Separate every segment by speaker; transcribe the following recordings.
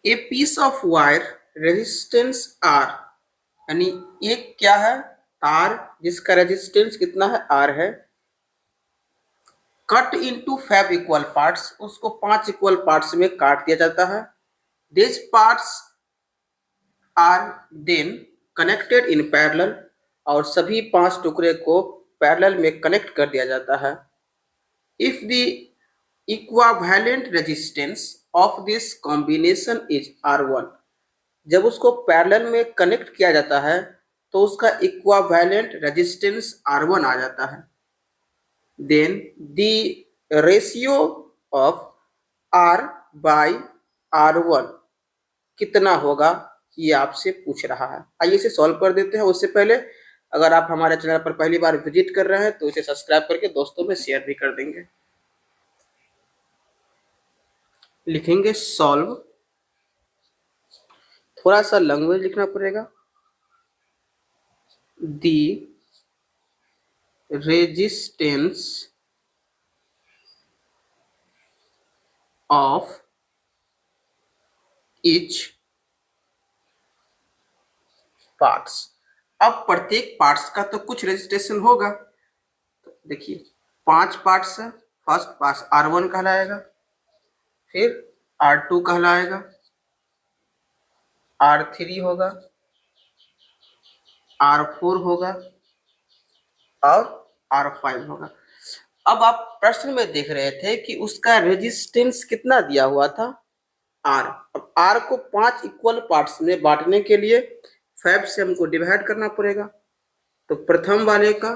Speaker 1: A piece of wire resistance R, यानी एक क्या है, तार जिसका रेजिस्टेंस कितना है, आर है। कट इनटू 5 इक्वल पार्ट्स, उसको 5 इक्वल पार्ट्स में काट दिया जाता है। This parts are then connected in parallel, और सभी 5 टुकड़े को पैरेलल में कनेक्ट कर दिया जाता है। If the equivalent resistance of this combination is R1, जब उसको पैरेलल में कनेक्ट किया जाता है तो उसका इक्विवेलेंट रेजिस्टेंस R1 आ जाता है। Then the ratio of R by R1 कितना होगा, ये आपसे पूछ रहा है। आइए इसे सॉल्व कर देते हैं। उससे पहले अगर आप हमारे चैनल पर पहली बार विजिट कर रहे हैं तो इसे सब्सक्राइब करके दोस्तों में शेयर भी कर देंगे। लिखेंगे सॉल्व, थोड़ा सा लैंग्वेज लिखना पड़ेगा। दी रेजिस्टेंस ऑफ ईच पार्ट्स। अब प्रत्येक पार्ट्स का तो कुछ रेजिस्टेंस होगा। तो देखिए 5 पार्ट्स है, फर्स्ट पार्ट R1 कहलाएगा, फिर R2 कहलाएगा, R3 होगा, R4 होगा और R5 होगा। अब आप प्रश्न में देख रहे थे कि उसका रेजिस्टेंस कितना दिया हुआ था, R। अब R को 5 इक्वल पार्ट्स में बांटने के लिए 5 से हमको डिवाइड करना पड़ेगा। तो प्रथम वाले का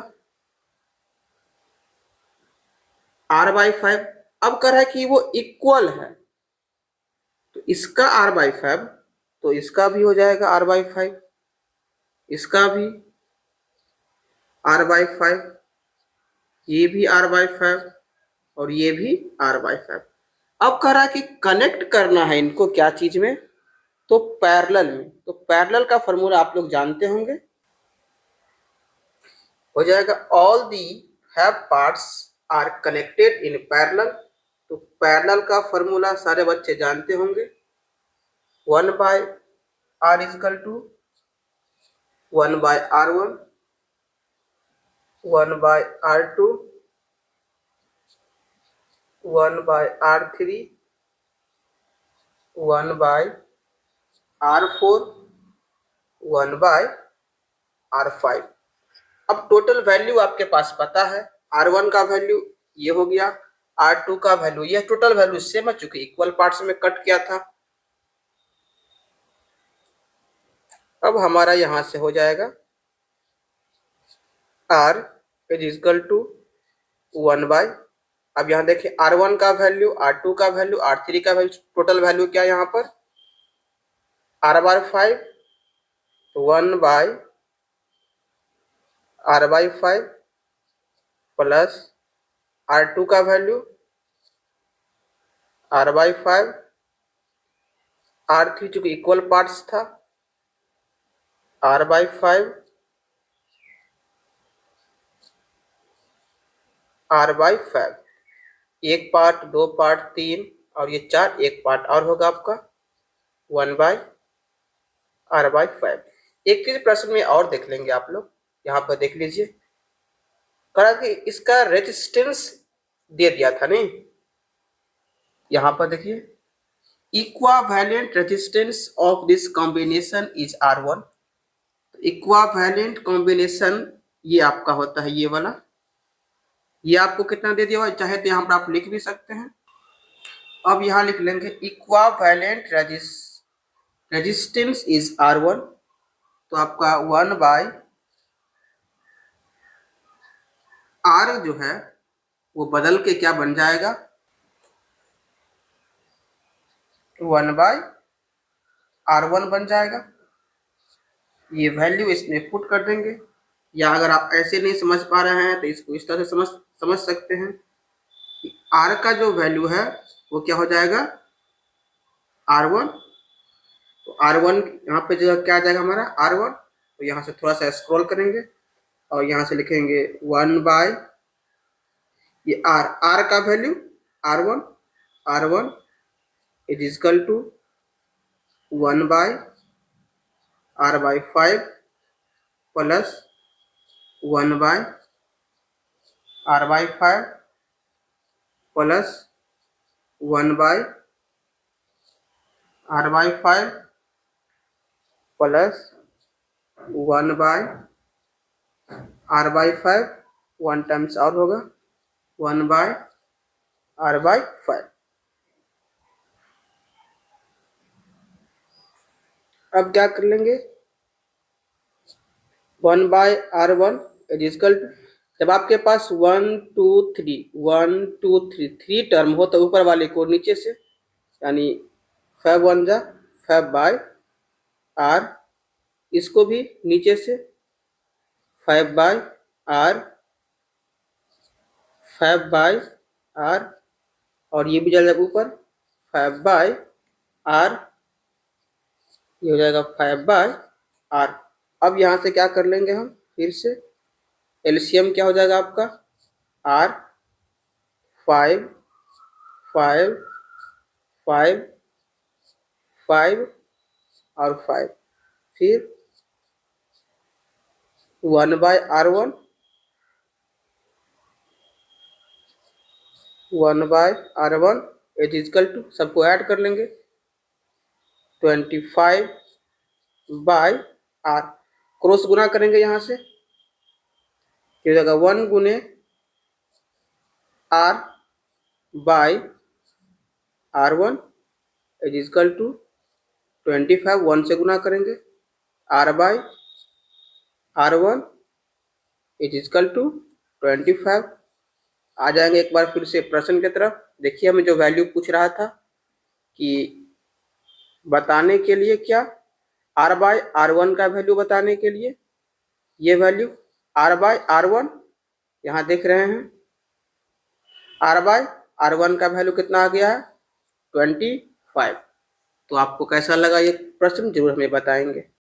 Speaker 1: R/5, अब कह रहा है कि वो इक्वल है, तो इसका R/5 तो इसका भी हो जाएगा R/5, इसका भी R/5, ये भी R/5 और ये भी R/5। अब कह रहा है कि कनेक्ट करना है इनको क्या चीज में, तो पैरेलल में। तो पैरेलल का फॉर्मूला आप लोग जानते होंगे, हो जाएगा all the 5 parts are connected in parallel. तो पैरेलल का फॉर्मूला सारे बच्चे जानते होंगे, 1/R equal to 1/R1, 1/R2, 1/R3, 1/R4, 1/R5। अब टोटल वैल्यू आपके पास पता है, R1 का वैल्यू ये हो गया, R2 का वैल्यू ये, टोटल वैल्यू सेम है चूंकि इक्वल पार्ट्स में कट किया था। अब हमारा यहां से हो जाएगा R इज इक्वल टू 1/, अब यहाँ देखिए R1 का वैल्यू, R2 का वैल्यू, R3 का वैल्यू, टोटल वैल्यू क्या है यहाँ पर R/5, तो 1/R/5 प्लस R2 का वैल्यू R/5, R3 चूंकि इक्वल पार्ट्स था R/5, R/5, एक पार्ट, 2 पार्ट, 3 और ये 4, एक पार्ट और होगा आपका 1/R/5। एक चीज प्रश्न में और देख लेंगे आप लोग, यहाँ पर देख लीजिए, कहा कि इसका रेजिस्टेंस दे दिया था नहीं, यहाँ पर देखिए equivalent resistance of this combination is R1। Equivalent combination ये आपका होता है ये वाला, ये आपको कितना दे दिया हुआ, चाहे तो यहाँ पर आप लिख भी सकते हैं। अब यहाँ लिख लेंगे इक्विवेलेंट रेजिस्टेंस इज R1, तो आपका 1/R जो है वो बदल के क्या बन जाएगा, 1/R1 बन जाएगा। ये वैल्यू इसमें पुट कर देंगे, या अगर आप ऐसे नहीं समझ पा रहे हैं तो इसको इस तरह से समझ सकते हैं। R का जो वैल्यू है वो क्या हो जाएगा R1, तो R1 यहाँ पे जो क्या आ जाएगा हमारा R1, तो यहाँ से थोड़ा सा स्क्रॉल करेंगे और यहाँ से लिखेंगे 1/, ये R का value R1 is equal to 1/r/5 plus 1/r/5 plus 1/r/5 plus 1/r/5 one times और होगा 1/r/5। अब क्या कर लेंगे 1/r1 इज इक्वल टू, जब आपके पास 1 2 3 1 2 3 3 टर्म हो तो ऊपर वाले को नीचे से, यानी 5 1 जा 5/r, इसको भी नीचे से 5/r 5/r, और ये भी जाएगा ऊपर 5/r, ये हो जाएगा 5/r। अब यहाँ से क्या कर लेंगे हम, फिर से एलसीएम क्या हो जाएगा आपका r 5 5 5 5 और 5, फिर 1/r1 1/r1 is equal to, सबको ऐड कर लेंगे 25/r, क्रॉस गुना करेंगे यहाँ से, हो जाएगा 1 गुने r/r1 इज इक्वल टू 25, 1 से गुना करेंगे r/r1 इज इक्वल टू 25। आ जाएंगे एक बार फिर से प्रश्न की तरफ। देखिए हमें जो वैल्यू पूछ रहा था कि बताने के लिए क्या, r/r1 का वैल्यू बताने के लिए, ये वैल्यू r/r1 यहाँ देख रहे हैं, r/r1 का वैल्यू कितना आ गया है 25। तो आपको कैसा लगा ये प्रश्न जरूर हमें बताएंगे।